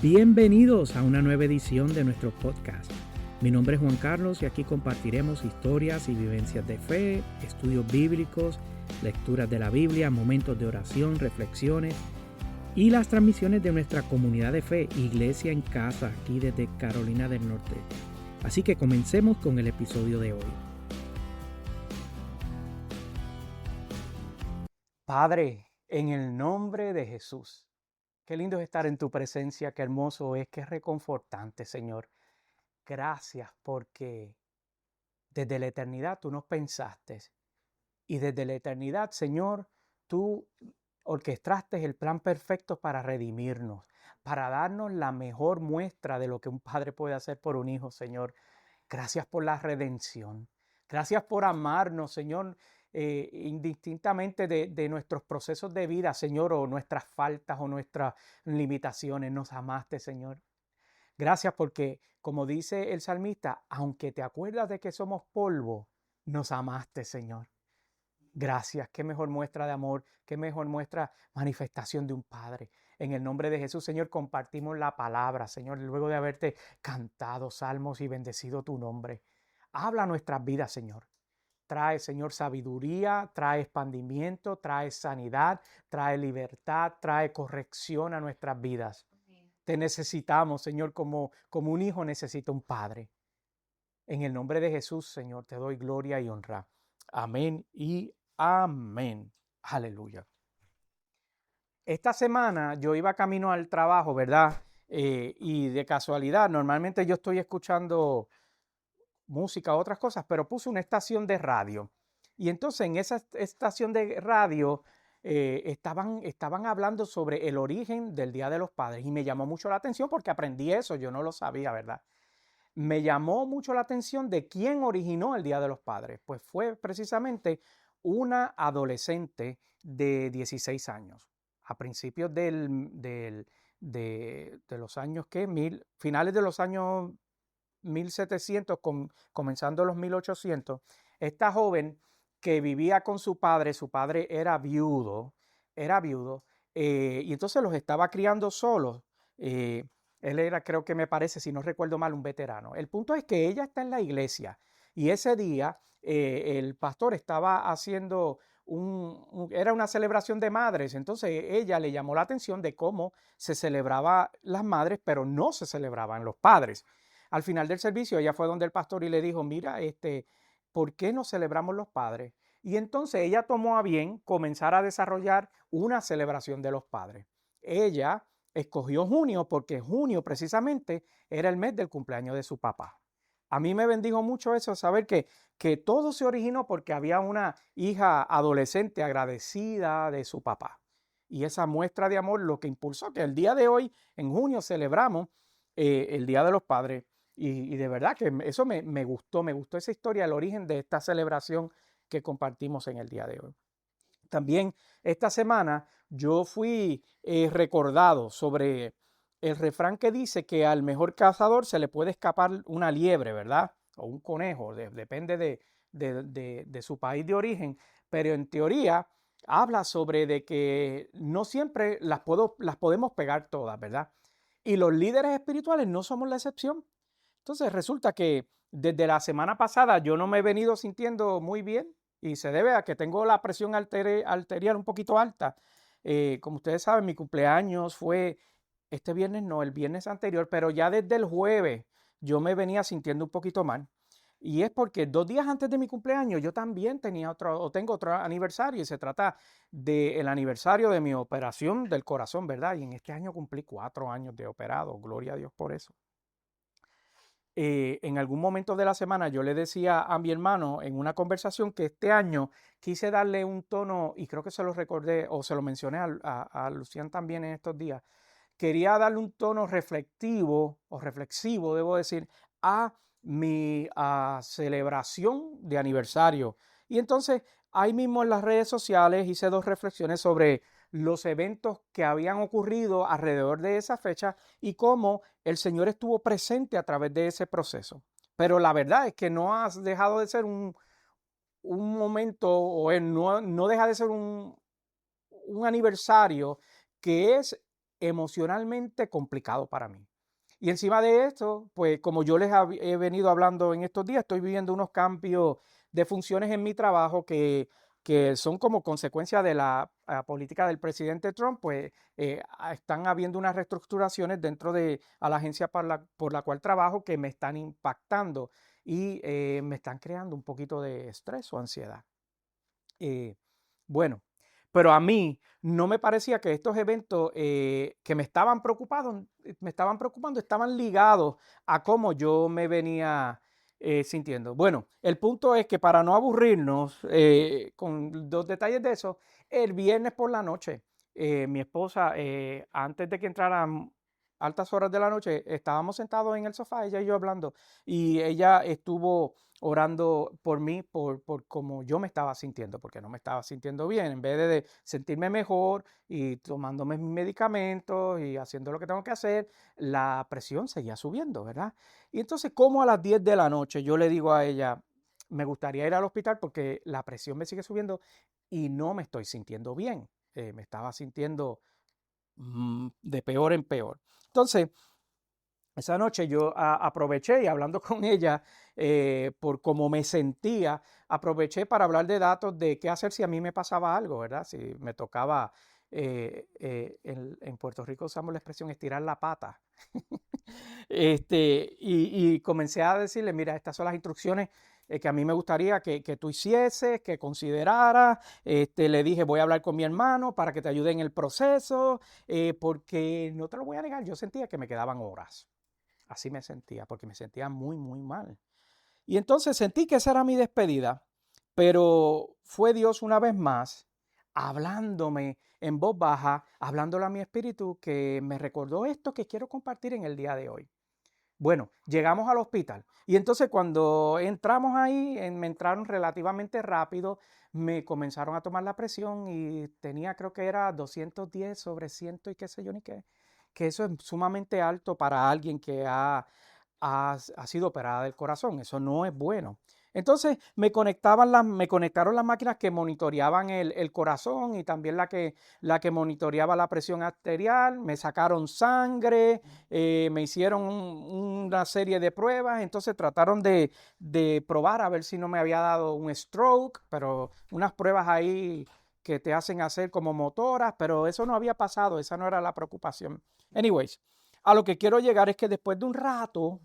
Bienvenidos a una nueva edición de nuestro podcast. Mi nombre es Juan Carlos y aquí compartiremos historias y vivencias de fe, estudios bíblicos, lecturas de la Biblia, momentos de oración, reflexiones y las transmisiones de nuestra comunidad de fe, Iglesia en Casa, aquí desde Carolina del Norte. Así que comencemos con el episodio de hoy. Padre, en el nombre de Jesús. Qué lindo es estar en tu presencia, qué hermoso es, qué reconfortante, Señor. Gracias porque desde la eternidad tú nos pensaste y desde la eternidad, Señor, tú orquestaste el plan perfecto para redimirnos, para darnos la mejor muestra de lo que un padre puede hacer por un hijo, Señor. Gracias por la redención. Gracias por amarnos, Señor, indistintamente de nuestros procesos de vida, Señor, o nuestras faltas o nuestras limitaciones. Nos amaste, Señor. Gracias porque, como dice el salmista, aunque te acuerdas de que somos polvo, nos amaste, Señor. Gracias, qué mejor muestra de amor, qué mejor muestra, manifestación de un Padre. En el nombre de Jesús, Señor, compartimos la palabra, Señor, luego de haberte cantado salmos y bendecido tu nombre. Habla nuestras vidas, Señor. Trae, Señor, sabiduría, trae expandimiento, trae sanidad, trae libertad, trae corrección a nuestras vidas. Te necesitamos, Señor, como un hijo necesita un padre. En el nombre de Jesús, Señor, te doy gloria y honra. Amén y amén. Aleluya. Esta semana yo iba camino al trabajo, ¿verdad? Y de casualidad, normalmente yo estoy escuchando música, otras cosas, pero puse una estación de radio. Y entonces en esa estación de radio estaban hablando sobre el origen del Día de los Padres y me llamó mucho la atención porque aprendí eso, yo no lo sabía, ¿verdad? Me llamó mucho la atención de quién originó el Día de los Padres. Pues fue precisamente una adolescente de 16 años, a principios de los años finales de los años 1700, comenzando los 1800, esta joven que vivía con su padre era viudo, y entonces los estaba criando solos. Él era, creo que me parece, si no recuerdo mal, un veterano. El punto es que ella está en la iglesia y ese día el pastor estaba haciendo era una celebración de madres. Entonces ella le llamó la atención de cómo se celebraba las madres, pero no se celebraban los padres. Al final del servicio ella fue donde el pastor y le dijo, mira, ¿por qué no celebramos los padres? Y entonces ella tomó a bien comenzar a desarrollar una celebración de los padres. Ella escogió junio porque junio precisamente era el mes del cumpleaños de su papá. A mí me bendijo mucho eso, saber que todo se originó porque había una hija adolescente agradecida de su papá. Y esa muestra de amor lo que impulsó que el día de hoy, en junio, celebramos el Día de los Padres. Y de verdad que eso me gustó esa historia, el origen de esta celebración que compartimos en el día de hoy. También esta semana yo fui recordado sobre el refrán que dice que al mejor cazador se le puede escapar una liebre, ¿verdad? O un conejo, depende de su país de origen, pero en teoría habla sobre de que no siempre las podemos pegar todas, ¿verdad? Y los líderes espirituales no somos la excepción. Entonces resulta que desde la semana pasada yo no me he venido sintiendo muy bien y se debe a que tengo la presión arterial un poquito alta. Como ustedes saben, mi cumpleaños fue este viernes, no, el viernes anterior, pero ya desde el jueves yo me venía sintiendo un poquito mal. Y es porque 2 días antes de mi cumpleaños yo también tengo otro aniversario y se trata del aniversario de mi operación del corazón, ¿verdad? Y en este año cumplí 4 años de operado, gloria a Dios por eso. En algún momento de la semana yo le decía a mi hermano en una conversación que este año quise darle un tono, y creo que se lo recordé o se lo mencioné a Lucián también en estos días, quería darle un tono reflexivo, debo decir, a mi celebración de aniversario. Y entonces ahí mismo en las redes sociales hice 2 reflexiones sobre los eventos que habían ocurrido alrededor de esa fecha y cómo el Señor estuvo presente a través de ese proceso. Pero la verdad es que no ha dejado de ser un momento, o no deja de ser un aniversario que es emocionalmente complicado para mí. Y encima de esto, pues como yo les he venido hablando en estos días, estoy viviendo unos cambios de funciones en mi trabajo que son como consecuencia de la política del presidente Trump, pues están habiendo unas reestructuraciones dentro de la agencia por la cual trabajo que me están impactando y me están creando un poquito de estrés o ansiedad. Bueno, pero a mí no me parecía que estos eventos que me estaban preocupando, estaban ligados a cómo yo me venía sintiendo. Bueno, el punto es que para no aburrirnos con dos detalles de eso, el viernes por la noche, mi esposa, antes de que entraran altas horas de la noche, estábamos sentados en el sofá, ella y yo hablando, y ella estuvo orando por mí, por cómo yo me estaba sintiendo, porque no me estaba sintiendo bien. En vez de sentirme mejor y tomándome mis medicamentos y haciendo lo que tengo que hacer, la presión seguía subiendo, ¿verdad? Y entonces, como a las 10 de la noche, yo le digo a ella, me gustaría ir al hospital porque la presión me sigue subiendo y no me estoy sintiendo bien. Me estaba sintiendo de peor en peor. Entonces, esa noche yo aproveché y hablando con ella por cómo me sentía, aproveché para hablar de datos de qué hacer si a mí me pasaba algo, ¿verdad? Si me tocaba, en Puerto Rico usamos la expresión estirar la pata. Y comencé a decirle, mira, estas son las instrucciones que a mí me gustaría que tú hicieses, que consideraras. Le dije, voy a hablar con mi hermano para que te ayude en el proceso, porque no te lo voy a negar, yo sentía que me quedaban horas. Así me sentía, porque me sentía muy, muy mal. Y entonces sentí que esa era mi despedida, pero fue Dios una vez más hablándome en voz baja, hablándole a mi espíritu que me recordó esto que quiero compartir en el día de hoy. Bueno, llegamos al hospital y entonces cuando entramos ahí, me entraron relativamente rápido, me comenzaron a tomar la presión y tenía, creo que era 210 sobre 100 y qué sé yo ni qué, que eso es sumamente alto para alguien que ha sido operada del corazón. Eso no es bueno. Entonces me conectaron las máquinas que monitoreaban el corazón y también la que monitoreaba la presión arterial. Me sacaron sangre, me hicieron una serie de pruebas. Entonces trataron de probar a ver si no me había dado un stroke, pero unas pruebas ahí que te hacen hacer como motoras, pero eso no había pasado, esa no era la preocupación. Anyways, a lo que quiero llegar es que después de un rato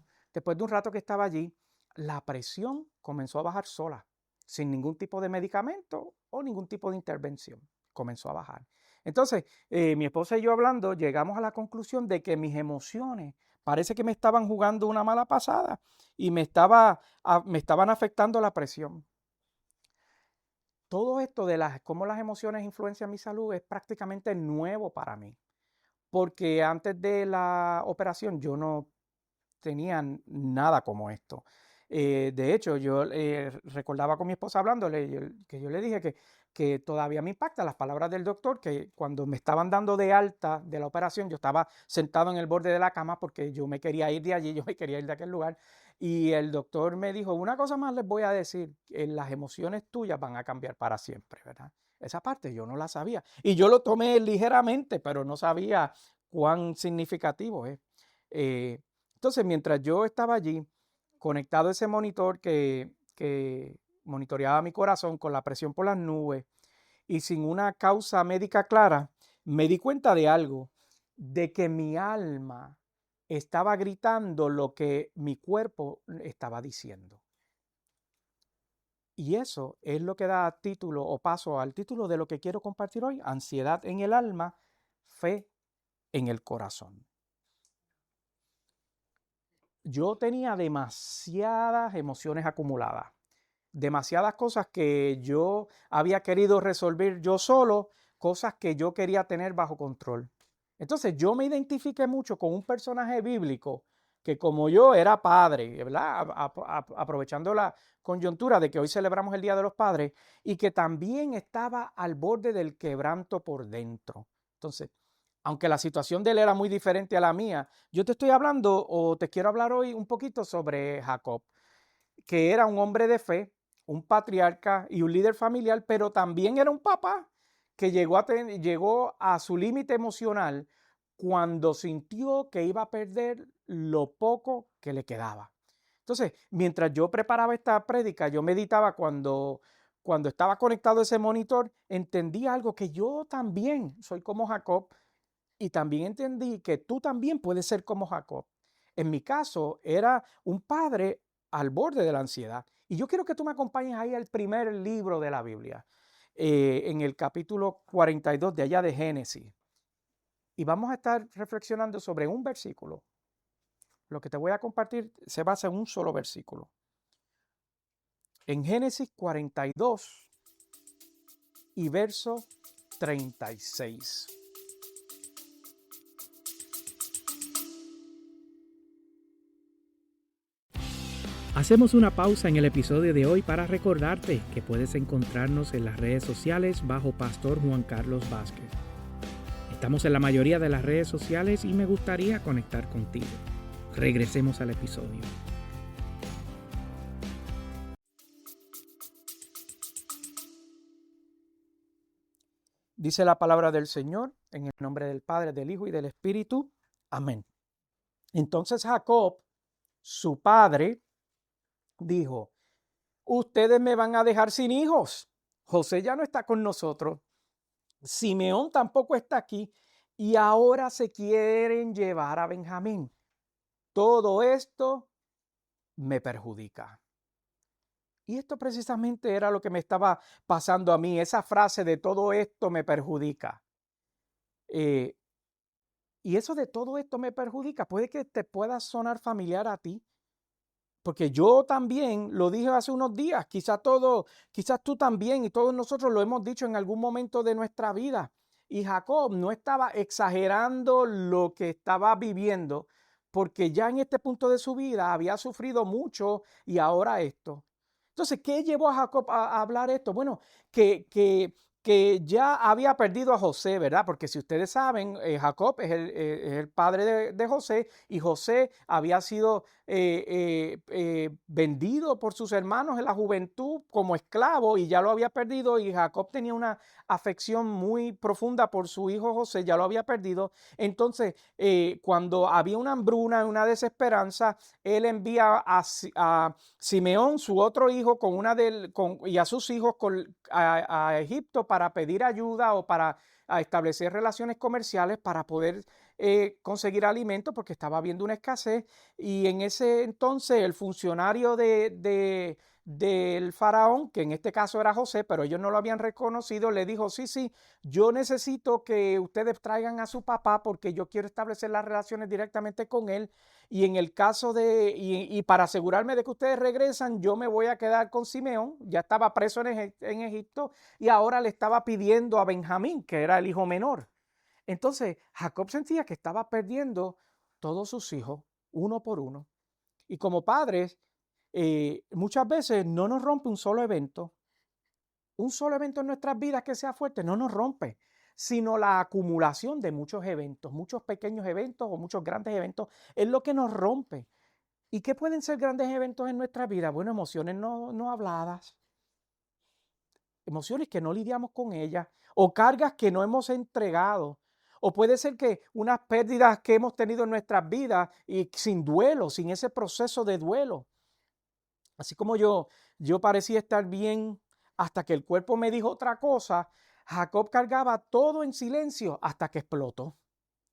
que estaba allí, la presión comenzó a bajar sola, sin ningún tipo de medicamento o ningún tipo de intervención. Comenzó a bajar. Entonces, mi esposa y yo hablando, llegamos a la conclusión de que mis emociones parece que me estaban jugando una mala pasada y me estaban afectando la presión. Todo esto de cómo las emociones influencian mi salud es prácticamente nuevo para mí, porque antes de la operación yo no tenían nada como esto. De hecho, yo recordaba con mi esposa hablándole, que yo le dije que todavía me impacta las palabras del doctor, que cuando me estaban dando de alta de la operación, yo estaba sentado en el borde de la cama porque yo me quería ir de allí, yo me quería ir de aquel lugar, y el doctor me dijo, una cosa más les voy a decir, las emociones tuyas van a cambiar para siempre, ¿verdad? Esa parte yo no la sabía. Y yo lo tomé ligeramente, pero no sabía cuán significativo es. Entonces, mientras yo estaba allí, conectado a ese monitor que monitoreaba mi corazón con la presión por las nubes y sin una causa médica clara, me di cuenta de algo, de que mi alma estaba gritando lo que mi cuerpo estaba diciendo. Y eso es lo que da título o paso al título de lo que quiero compartir hoy, ansiedad en el alma, fe en el corazón. Yo tenía demasiadas emociones acumuladas, demasiadas cosas que yo había querido resolver yo solo, cosas que yo quería tener bajo control. Entonces yo me identifiqué mucho con un personaje bíblico que como yo era padre, ¿verdad? Aprovechando la coyuntura de que hoy celebramos el Día de los Padres y que también estaba al borde del quebranto por dentro. Entonces, aunque la situación de él era muy diferente a la mía, yo te estoy hablando o te quiero hablar hoy un poquito sobre Jacob, que era un hombre de fe, un patriarca y un líder familiar, pero también era un papá que llegó a su límite emocional cuando sintió que iba a perder lo poco que le quedaba. Entonces, mientras yo preparaba esta prédica, yo meditaba cuando estaba conectado a ese monitor, entendí algo que yo también soy como Jacob y también entendí que tú también puedes ser como Jacob. En mi caso, era un padre al borde de la ansiedad. Y yo quiero que tú me acompañes ahí al primer libro de la Biblia, en el capítulo 42 de allá de Génesis. Y vamos a estar reflexionando sobre un versículo. Lo que te voy a compartir se basa en un solo versículo. En Génesis 42 y verso 36. Hacemos una pausa en el episodio de hoy para recordarte que puedes encontrarnos en las redes sociales bajo Pastor Juan Carlos Vázquez. Estamos en la mayoría de las redes sociales y me gustaría conectar contigo. Regresemos al episodio. Dice la palabra del Señor en el nombre del Padre, del Hijo y del Espíritu. Amén. Entonces Jacob, su padre, dijo: ustedes me van a dejar sin hijos. José ya no está con nosotros. Simeón tampoco está aquí. Y ahora se quieren llevar a Benjamín. Todo esto me perjudica. Y esto precisamente era lo que me estaba pasando a mí. Esa frase de todo esto me perjudica. Y eso de todo esto me perjudica. Puede que te pueda sonar familiar a ti. Porque yo también lo dije hace unos días, quizás tú también y todos nosotros lo hemos dicho en algún momento de nuestra vida. Y Jacob no estaba exagerando lo que estaba viviendo, porque ya en este punto de su vida había sufrido mucho y ahora esto. Entonces, ¿qué llevó a Jacob a hablar esto? Bueno, que ya había perdido a José, ¿verdad? Porque si ustedes saben, Jacob es el padre de José, y José había sido vendido por sus hermanos en la juventud como esclavo y ya lo había perdido, y Jacob tenía una afección muy profunda por su hijo José, ya lo había perdido. Entonces, cuando había una hambruna, una desesperanza, él envía a Simeón, su otro hijo, y a sus hijos a Egipto para pedir ayuda o para establecer relaciones comerciales para poder conseguir alimento, porque estaba habiendo una escasez. Y en ese entonces el funcionario del faraón, que en este caso era José, pero ellos no lo habían reconocido, le dijo: sí, yo necesito que ustedes traigan a su papá porque yo quiero establecer las relaciones directamente con él. Y en el caso y para asegurarme de que ustedes regresan, yo me voy a quedar con Simeón. Ya estaba preso en Egipto y ahora le estaba pidiendo a Benjamín, que era el hijo menor. Entonces Jacob sentía que estaba perdiendo todos sus hijos, uno por uno. Y como padres, muchas veces no nos rompe un solo evento en nuestras vidas que sea fuerte, no nos rompe, sino la acumulación de muchos eventos, muchos pequeños eventos o muchos grandes eventos, es lo que nos rompe. ¿Y qué pueden ser grandes eventos en nuestra vida? Bueno, emociones no habladas, emociones que no lidiamos con ellas, o cargas que no hemos entregado. O puede ser que unas pérdidas que hemos tenido en nuestras vidas y sin duelo, sin ese proceso de duelo. Así como yo parecía estar bien hasta que el cuerpo me dijo otra cosa, Jacob cargaba todo en silencio hasta que explotó,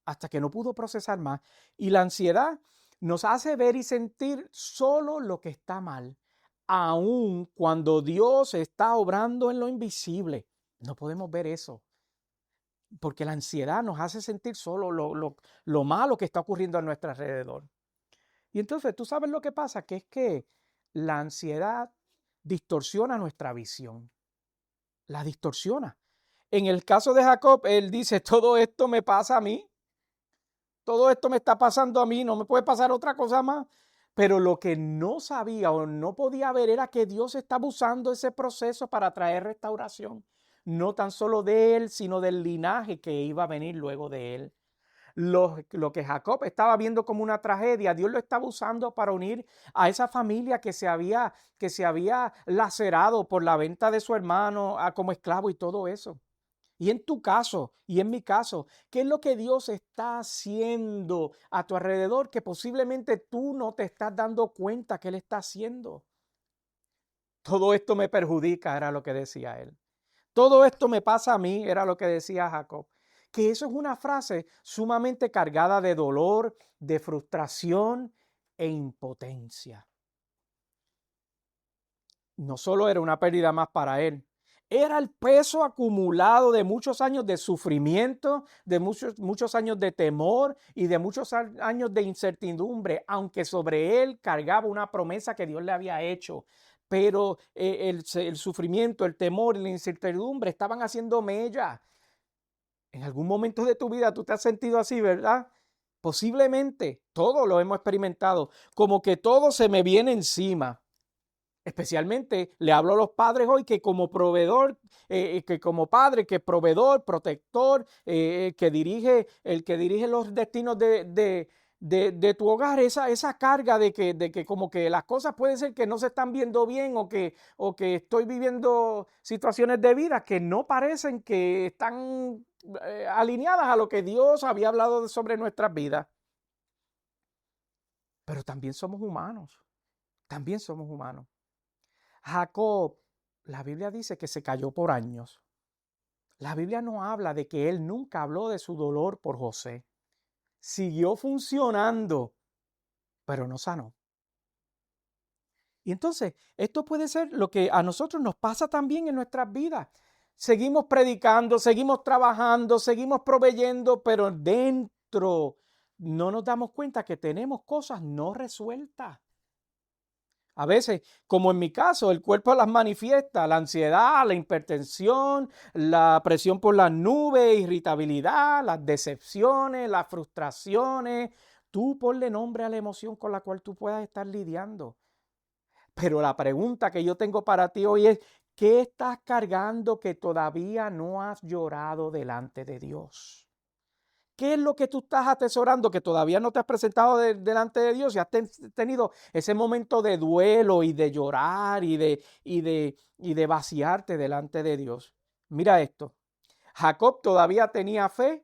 hasta que no pudo procesar más. Y la ansiedad nos hace ver y sentir solo lo que está mal, aun cuando Dios está obrando en lo invisible. No podemos ver eso, porque la ansiedad nos hace sentir solo lo malo que está ocurriendo a nuestro alrededor. Y entonces, ¿tú sabes lo que pasa? Que es que la ansiedad distorsiona nuestra visión, la distorsiona. En el caso de Jacob, él dice: todo esto me pasa a mí, todo esto me está pasando a mí, no me puede pasar otra cosa más. Pero lo que no sabía o no podía ver era que Dios estaba usando ese proceso para traer restauración, no tan solo de él, sino del linaje que iba a venir luego de él. Lo que Jacob estaba viendo como una tragedia, Dios lo estaba usando para unir a esa familia que se había lacerado por la venta de su hermano como esclavo y todo eso. Y en tu caso, y en mi caso, ¿qué es lo que Dios está haciendo a tu alrededor que posiblemente tú no te estás dando cuenta que Él está haciendo? Todo esto me perjudica, era lo que decía él. Todo esto me pasa a mí, era lo que decía Jacob. Que eso es una frase sumamente cargada de dolor, de frustración e impotencia. No solo era una pérdida más para él, era el peso acumulado de muchos años de sufrimiento, de muchos años de temor y de muchos años de incertidumbre, aunque sobre él cargaba una promesa que Dios le había hecho. Pero el sufrimiento, el temor y la incertidumbre estaban haciendo mella. En algún momento de tu vida tú te has sentido así, ¿verdad? Posiblemente, todos lo hemos experimentado, como que todo se me viene encima. Especialmente le hablo a los padres hoy que como proveedor, que como padre, que proveedor, protector, el que dirige los destinos de tu hogar, esa carga de que como que las cosas pueden ser que no se están viendo bien o que estoy viviendo situaciones de vida que no parecen que están alineadas a lo que Dios había hablado sobre nuestras vidas. Pero también somos humanos, también somos humanos. Jacob, la Biblia dice que se cayó por años. La Biblia no habla de que él nunca habló de su dolor por José. Siguió funcionando, pero no sanó. Y entonces, esto puede ser lo que a nosotros nos pasa también en nuestras vidas. Seguimos predicando, seguimos trabajando, seguimos proveyendo, pero dentro no nos damos cuenta que tenemos cosas no resueltas. A veces, como en mi caso, el cuerpo las manifiesta, la ansiedad, la hipertensión, la presión por las nubes, irritabilidad, las decepciones, las frustraciones. Tú ponle nombre a la emoción con la cual tú puedas estar lidiando. Pero la pregunta que yo tengo para ti hoy es, ¿qué estás cargando que todavía no has llorado delante de Dios? ¿Qué es lo que tú estás atesorando que todavía no te has presentado delante de Dios y has tenido ese momento de duelo y de llorar y de vaciarte delante de Dios? Mira esto. Jacob todavía tenía fe,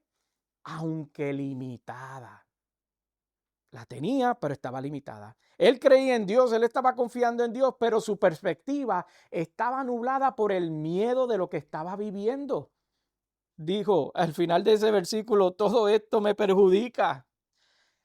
aunque limitada. La tenía, pero estaba limitada. Él creía en Dios, él estaba confiando en Dios, pero su perspectiva estaba nublada por el miedo de lo que estaba viviendo. Dijo al final de ese versículo, todo esto me perjudica,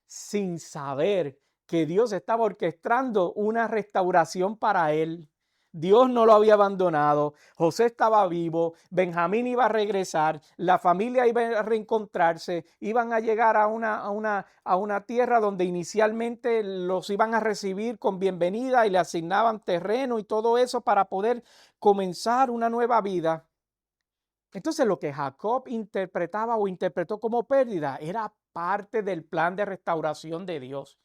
sin saber que Dios estaba orquestando una restauración para él. Dios no lo había abandonado, José estaba vivo, Benjamín iba a regresar, la familia iba a reencontrarse, iban a llegar a una tierra donde inicialmente los iban a recibir con bienvenida y le asignaban terreno y todo eso para poder comenzar una nueva vida. Entonces lo que Jacob interpretaba o interpretó como pérdida era parte del plan de restauración de Dios.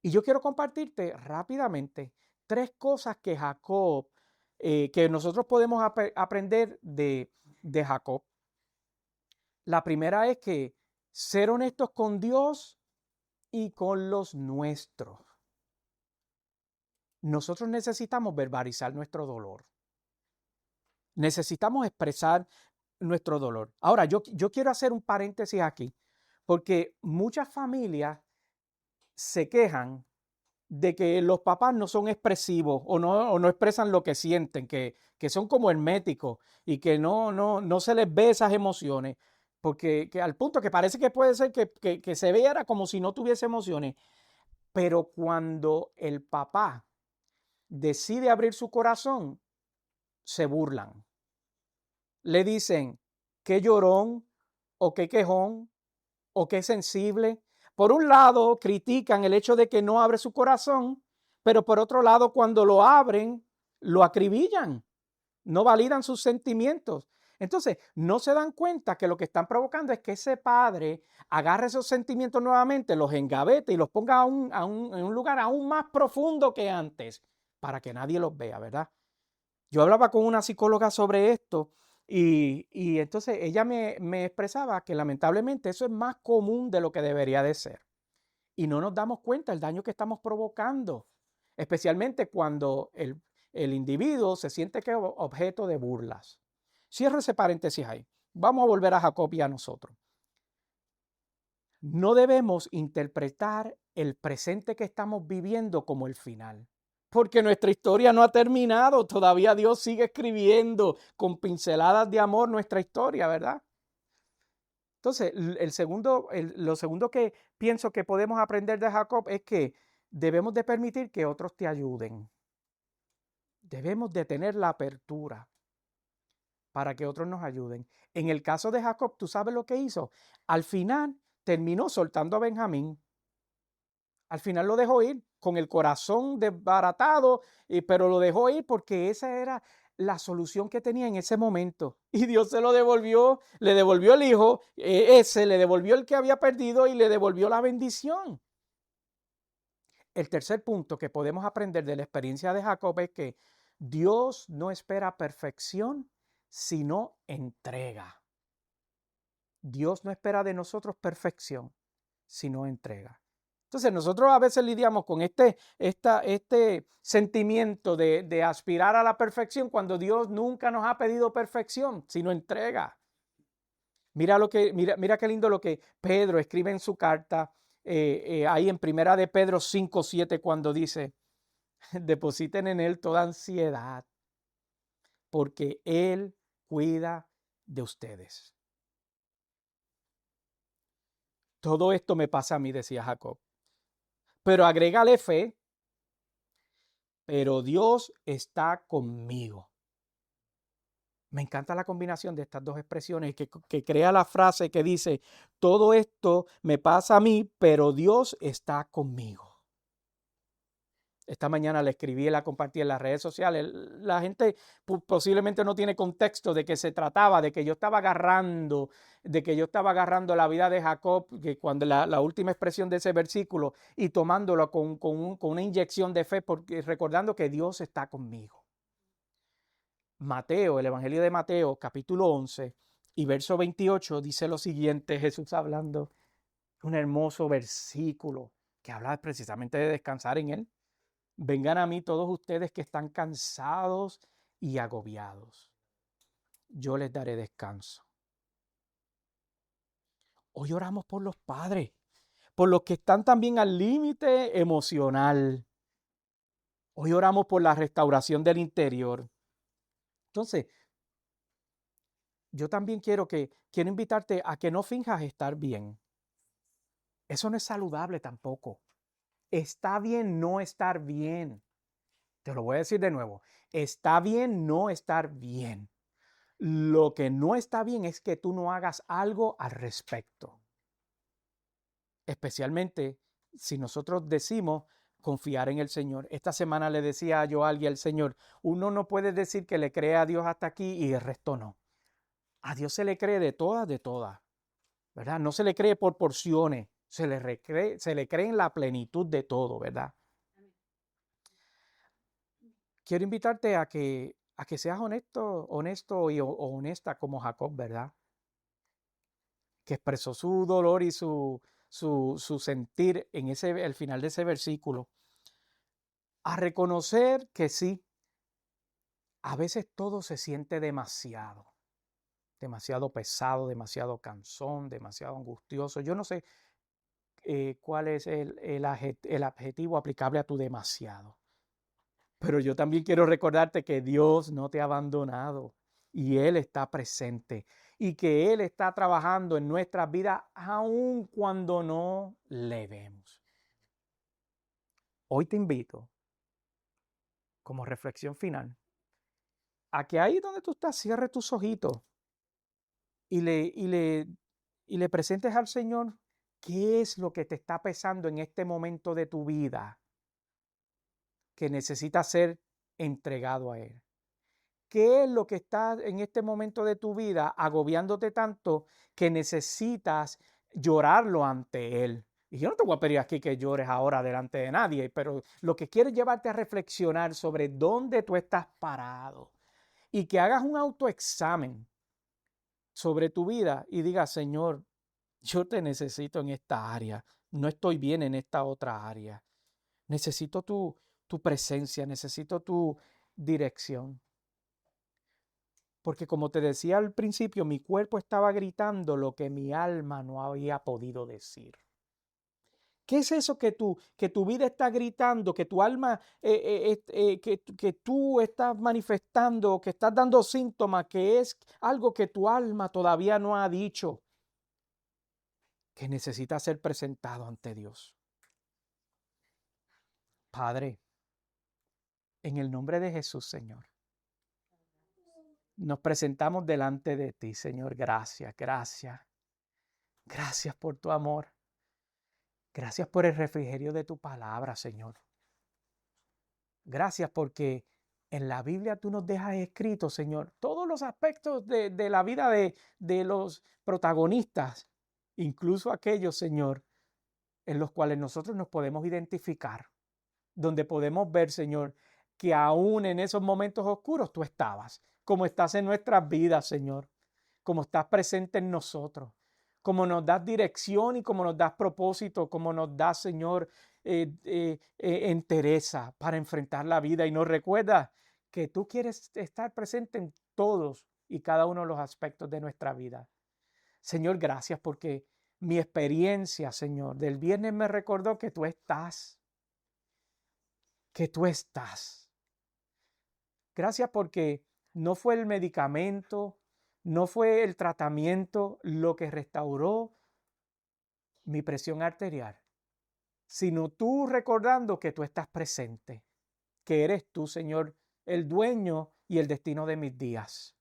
Y yo quiero compartirte rápidamente 3 cosas que Jacob, que nosotros podemos aprender de Jacob. La primera es que ser honestos con Dios y con los nuestros. Nosotros necesitamos verbalizar nuestro dolor. Necesitamos expresar nuestro dolor. Ahora, yo quiero hacer un paréntesis aquí, porque muchas familias se quejan de que los papás no son expresivos o no expresan lo que sienten, que son como herméticos y que no se les ve esas emociones, porque al punto que parece que puede ser que se viera como si no tuviese emociones. Pero cuando el papá decide abrir su corazón, se burlan. Le dicen, qué llorón o qué quejón o qué sensible. Por un lado, critican el hecho de que no abre su corazón, pero por otro lado, cuando lo abren, lo acribillan, no validan sus sentimientos. Entonces, no se dan cuenta que lo que están provocando es que ese padre agarre esos sentimientos nuevamente, los engavete y los ponga en un lugar aún más profundo que antes, para que nadie los vea, ¿verdad? Yo hablaba con una psicóloga sobre esto y entonces ella me expresaba que lamentablemente eso es más común de lo que debería de ser. Y no nos damos cuenta del daño que estamos provocando, especialmente cuando el individuo se siente que es objeto de burlas. Cierro ese paréntesis ahí. vamos a volver a Jacob y a nosotros. No debemos interpretar el presente que estamos viviendo como el final, porque nuestra historia no ha terminado. Todavía Dios sigue escribiendo con pinceladas de amor nuestra historia, ¿verdad? Entonces, lo segundo que pienso que podemos aprender de Jacob es que debemos de permitir que otros te ayuden. Debemos de tener la apertura para que otros nos ayuden. En el caso de Jacob, ¿tú sabes lo que hizo? Al final terminó soltando a Benjamín. Al final lo dejó ir con el corazón desbaratado, pero lo dejó ir porque esa era la solución que tenía en ese momento. Y Dios se lo devolvió, le devolvió el hijo, le devolvió el que había perdido y le devolvió la bendición. El tercer punto que podemos aprender de la experiencia de Jacob es que Dios no espera perfección, sino entrega. Dios no espera de nosotros perfección, sino entrega. Entonces nosotros a veces lidiamos con este sentimiento de aspirar a la perfección cuando Dios nunca nos ha pedido perfección, sino entrega. Mira qué lindo lo que Pedro escribe en su carta, ahí en primera de Pedro 5:7, cuando dice, depositen en Él toda ansiedad, porque Él cuida de ustedes. Todo esto me pasa a mí, decía Jacob. Pero agrégale fe, pero Dios está conmigo. Me encanta la combinación de estas dos expresiones que crea la frase que dice, todo esto me pasa a mí, pero Dios está conmigo. Esta mañana la escribí y la compartí en las redes sociales. La gente posiblemente no tiene contexto de que se trataba, de que yo estaba agarrando la vida de Jacob, que cuando la última expresión de ese versículo, y tomándolo con una inyección de fe, porque recordando que Dios está conmigo. Mateo, el Evangelio de Mateo, capítulo 11 y verso 28, dice lo siguiente, Jesús hablando, un hermoso versículo que habla precisamente de descansar en Él. Vengan a mí todos ustedes que están cansados y agobiados. Yo les daré descanso. Hoy oramos por los padres, por los que están también al límite emocional. Hoy oramos por la restauración del interior. Entonces, yo también quiero invitarte a que no finjas estar bien. Eso no es saludable tampoco. Está bien no estar bien. Te lo voy a decir de nuevo. Está bien no estar bien. Lo que no está bien es que tú no hagas algo al respecto. Especialmente si nosotros decimos confiar en el Señor. Esta semana le decía yo a alguien al Señor, uno no puede decir que le cree a Dios hasta aquí y el resto no. A Dios se le cree de todas, ¿verdad? No se le cree por porciones, se le cree en la plenitud de todo, ¿verdad? Quiero invitarte a que seas honesto y honesta como Jacob, ¿verdad? Que expresó su dolor y su sentir en el final de ese versículo. A reconocer que sí, a veces todo se siente demasiado pesado, demasiado cansón, demasiado angustioso. Yo no sé cuál es el adjetivo aplicable a tu demasiado. Pero yo también quiero recordarte que Dios no te ha abandonado y Él está presente y que Él está trabajando en nuestras vidas aun cuando no le vemos. Hoy te invito, como reflexión final, a que ahí donde tú estás cierres tus ojitos y le presentes al Señor qué es lo que te está pesando en este momento de tu vida que necesita ser entregado a Él. ¿Qué es lo que está en este momento de tu vida agobiándote tanto que necesitas llorarlo ante Él? Y yo no te voy a pedir aquí que llores ahora delante de nadie, pero lo que quiero es llevarte a reflexionar sobre dónde tú estás parado y que hagas un autoexamen sobre tu vida y digas, Señor, yo te necesito en esta área, no estoy bien en esta otra área. Necesito tu presencia, necesito tu dirección. Porque como te decía al principio, mi cuerpo estaba gritando lo que mi alma no había podido decir. ¿Qué es eso que tu vida está gritando, que tu alma, que tú estás manifestando, que estás dando síntomas, que es algo que tu alma todavía no ha dicho, que necesita ser presentado ante Dios? Padre, en el nombre de Jesús, Señor, nos presentamos delante de ti, Señor. Gracias, gracias. Gracias por tu amor. Gracias por el refrigerio de tu palabra, Señor. Gracias porque en la Biblia tú nos dejas escrito, Señor, todos los aspectos de la vida de los protagonistas, incluso aquellos, Señor, en los cuales nosotros nos podemos identificar, donde podemos ver, Señor, que aún en esos momentos oscuros tú estabas, como estás en nuestras vidas, Señor, como estás presente en nosotros, como nos das dirección y como nos das propósito, como nos das, Señor, entereza para enfrentar la vida, y nos recuerda que tú quieres estar presente en todos y cada uno de los aspectos de nuestra vida. Señor, gracias porque mi experiencia, Señor, del viernes me recordó que tú estás. Que tú estás. Gracias porque no fue el medicamento, no fue el tratamiento lo que restauró mi presión arterial, sino tú recordando que tú estás presente, que eres tú, Señor, el dueño y el destino de mis días.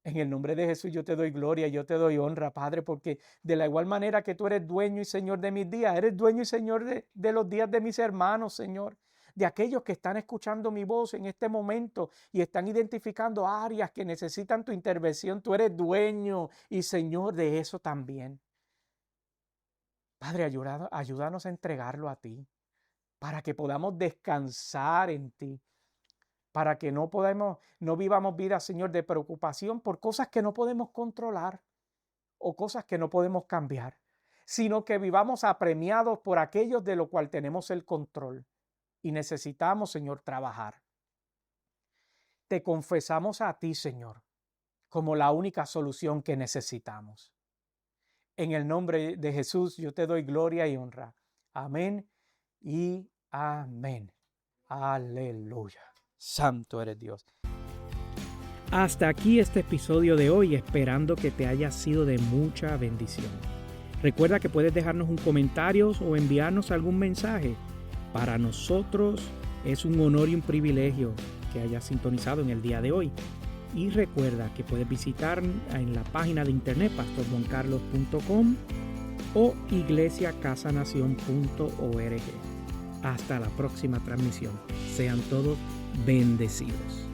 En el nombre de Jesús yo te doy gloria, yo te doy honra, Padre, porque de la igual manera que tú eres dueño y Señor de mis días, eres dueño y Señor de los días de mis hermanos, Señor, de aquellos que están escuchando mi voz en este momento y están identificando áreas que necesitan tu intervención. Tú eres dueño y Señor de eso también. Padre, ayúdanos a entregarlo a ti, para que podamos descansar en ti, para que no vivamos vidas, Señor, de preocupación por cosas que no podemos controlar o cosas que no podemos cambiar, sino que vivamos apremiados por aquellos de lo cual tenemos el control y necesitamos, Señor, trabajar. Te confesamos a ti, Señor, como la única solución que necesitamos. En el nombre de Jesús yo te doy gloria y honra. Amén y amén. Aleluya. Santo eres Dios. Hasta aquí este episodio de hoy, esperando que te haya sido de mucha bendición. Recuerda que puedes dejarnos un comentario o enviarnos algún mensaje. Para nosotros es un honor y un privilegio que hayas sintonizado en el día de hoy. Y recuerda que puedes visitar en la página de internet pastorjuancarlos.com o iglesiacasanacion.org. Hasta la próxima transmisión. Sean todos bendecidos.